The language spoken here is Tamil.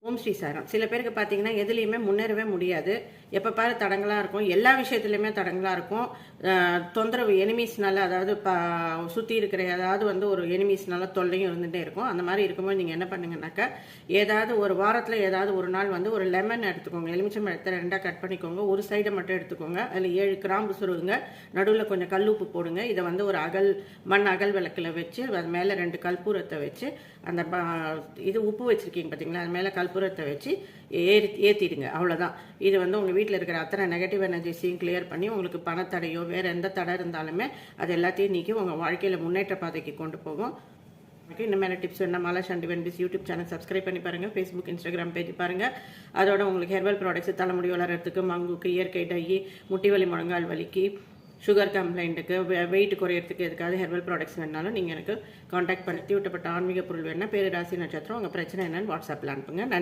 ஓம் ஸ்ரீ சாரம். சில பேருக்கு பார்த்தீங்கன்னா எதுலேயுமே முன்னேறவே முடியாது. எப்போ பாரு தடங்களாக இருக்கும். எல்லா விஷயத்துலையுமே தடங்களாக இருக்கும். தொந்தரவு எனிமீஸ்னால, அதாவது சுற்றி இருக்கிற ஏதாவது ஒரு எனிமீஸ்னால தொல்லையும் இருந்துகிட்டே இருக்கும். அந்த மாதிரி இருக்கும்போது நீங்கள் என்ன பண்ணுங்கன்னாக்கா, ஏதாவது ஒரு வாரத்தில் ஏதாவது ஒரு நாள் ஒரு லெமன் எடுத்துக்கோங்க. எலுமிச்சம் பழத்தை 2ஆக கட் பண்ணிக்கோங்க. ஒரு சைடை மட்டும் எடுத்துக்கோங்க. அதில் 7 கிராம்பு சுருகுங்க. நடுவில் கொஞ்சம் கல்லுப்பு போடுங்க. இதை ஒரு மண் அகல் விளக்கில் வச்சு, அது மேலே 2 கற்பூரத்தை வச்சு, அந்த இது உப்பு வச்சுருக்கீங்க பார்த்தீங்களா, அது மேலே கற்பூரத்தை வச்சு ஏற்றிடுங்க. அவ்வளோதான். இது உங்கள் வீட்டில் இருக்கிற அத்தனை நெகட்டிவ் எனர்ஜிஸையும் கிளியர் பண்ணி, உங்களுக்கு பணத்தடையோ வேறு எந்த தடை இருந்தாலுமே அது எல்லாத்தையும் நீக்கி உங்கள் வாழ்க்கையில் முன்னேற்ற பாதைக்கு கொண்டு போகும். இந்த மாதிரி டிப்ஸ் வேணும் மாலா சாண்டி வென்பிஸ் யூடியூப் சேனல் சப்ஸ்கிரைப் பண்ணி பாருங்கள். ஃபேஸ்புக் இன்ஸ்டாகிராம் பேஜ் பாருங்கள். அதோட உங்களுக்கு ஹெர்பல் ப்ராடக்ட்ஸ், தலைமுடி வளர்கிறதுக்கு, மங்குக்கு, இயற்கை டை, முட்டி வலி, முழங்கால் வலிக்கு, சுகர் கம்ப்ளைண்ட்டுக்கு, வெயிட் குறையிறதுக்கு, எதுக்காவது ஹெர்பல் ப்ராடக்ட்ஸ் வேணாலும் நீங்கள் எனக்கு காண்டாக்ட் பண்ணி விட்டப்பட்ட ஆன்மீக பொருள் வேணால் பேரு ராசி நட்சத்திரம் உங்கள் பிரச்சனை என்னன்னு வாட்ஸ்அப்பில் அனுப்புங்க.